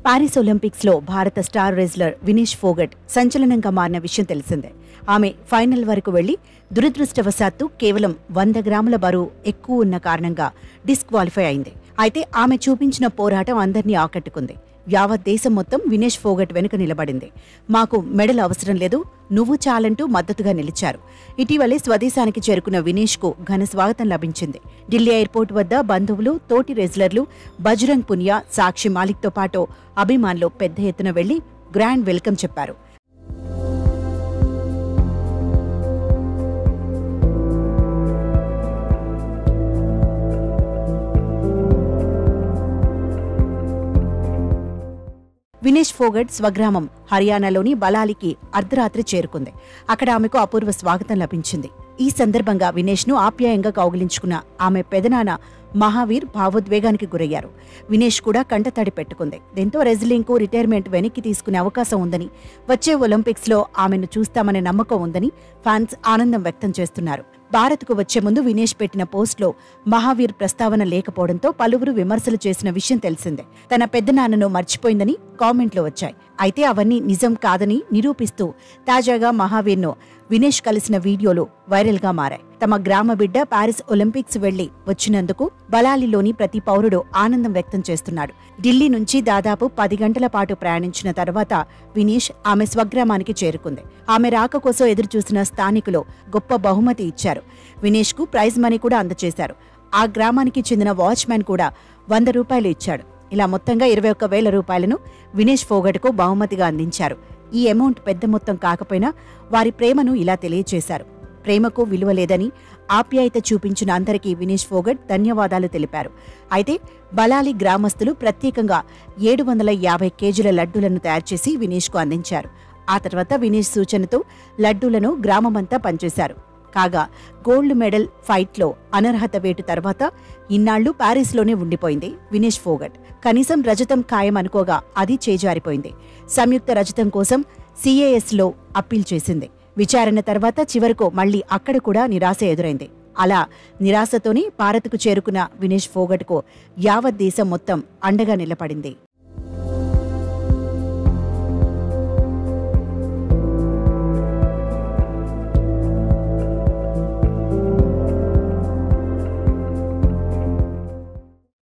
Paris ఒలింపిక్స్లో భారత star wrestler Vinesh Phogat సంచలనంగా మారిన విషయం తెలిసిందే. ఆమె ఫైనల్ వరకు వెళ్లి దురదృష్టవశాత్తు కేవలం 100 గ్రాముల బరువు ఎక్కువ ఉన్న కారణంగా డిస్క్వాలిఫై అయింది. అయితే ఆమె చూపించిన పోరాటం అందరినీ ఆకట్టుకుంది. యావత్ దేశం మొత్తం వినేష్ ఫోగట్ వెనుక నిలబడింది. మాకు మెడల్ అవసరం లేదు, నువ్వు చాలంటూ మద్దతుగా నిలిచారు. ఇటీవలే స్వదేశానికి చేరుకున్న వినేష్కు ఘన స్వాగతం లభించింది. ఢిల్లీ ఎయిర్పోర్ట్ వద్ద బంధువులు, తోటి రెజ్లర్లు బజరంగ్ పునియా, సాక్షి మాలిక్తో పాటు అభిమానులు పెద్ద ఎత్తున వెళ్లి గ్రాండ్ వెల్కమ్ చెప్పారు. వినేష్ ఫోగట్ స్వగ్రామం హర్యానాలోని బలాలికి అర్ధరాత్రి చేరుకుంది. అక్కడ ఆమెకు అపూర్వ స్వాగతం లభించింది. ఈ సందర్భంగా వినేష్ను ఆప్యాయంగా కౌగిలించుకున్న ఆమె పెదనాన్న మహావీర్ భావోద్వేగానికి గురయ్యారు. వినేష్ కూడా కంటతడి పెట్టుకుంది. దీంతో రెజ్లింగ్కు రిటైర్మెంట్ వెనక్కి తీసుకునే అవకాశం ఉందని, వచ్చే ఒలింపిక్స్లో ఆమెను చూస్తామనే నమ్మకం ఉందని ఫ్యాన్స్ ఆనందం వ్యక్తం చేస్తున్నారు. భారత్కు వచ్చే ముందు వినేష్ పెట్టిన పోస్ట్లో మహావీర్ ప్రస్తావన లేకపోవడంతో పలువురు విమర్శలు చేసిన విషయం తెలిసిందే. తన పెద్దనాన్నను మర్చిపోయిందని కామెంట్లు వచ్చాయి. అయితే అవన్నీ నిజం కాదని నిరూపిస్తూ తాజాగా మహావీర్ను వినేష్ కలిసిన వీడియోలు వైరల్గా మారాయి. తమ గ్రామ బిడ్డ పారిస్ ఒలింపిక్స్ వెళ్లి వచ్చినందుకు బలాలిలోని ప్రతి పౌరుడు ఆనందం వ్యక్తం చేస్తున్నాడు. ఢిల్లీ నుంచి దాదాపు 10 గంటల పాటు ప్రయాణించిన తర్వాత వినేష్ ఆమె స్వగ్రామానికి చేరుకుంది. ఆమె రాక కోసం ఎదురుచూసిన స్థానికులు గొప్ప బహుమతి ఇచ్చారు. వినేష్కు ప్రైజ్ మనీ కూడా అందజేశారు. ఆ గ్రామానికి చెందిన వాచ్మ్యాన్ కూడా 100 రూపాయలు ఇచ్చాడు. ఇలా మొత్తంగా 21,000 రూపాయలను వినేష్ ఫోగట్కు బహుమతిగా అందించారు. ఈ అమౌంట్ పెద్ద మొత్తం కాకపోయినా వారి ప్రేమను ఇలా తెలియచేశారు. ప్రేమకు విలువ లేదని ఆప్యాయత చూపించిన అందరికీ వినేష్ ఫోగట్ ధన్యవాదాలు తెలిపారు. అయితే బలాలి గ్రామస్తులు ప్రత్యేకంగా 750 కేజీల లడ్డూలను తయారు చేసి వినేష్కు అందించారు. ఆ తర్వాత వినేష్ సూచనతో లడ్డూలను గ్రామమంతా పంచేశారు. కాగా గోల్డ్ మెడల్ ఫైట్లో అనర్హత వేటు తర్వాత ఇన్నాళ్లు ప్యారిస్లోనే ఉండిపోయింది వినేష్ ఫోగట్. కనీసం రజతం ఖాయం అనుకోగా అది చేజారిపోయింది. సంయుక్త రజతం కోసం CASలో అప్పీల్ చేసింది. విచారణ తర్వాత చివరకు మళ్లీ అక్కడ కూడా నిరాశ ఎదురైంది. అలా నిరాశతోనే భారత్కు చేరుకున్న వినేష్ ఫోగట్కు యావత్ దేశం మొత్తం అండగా నిలబడింది.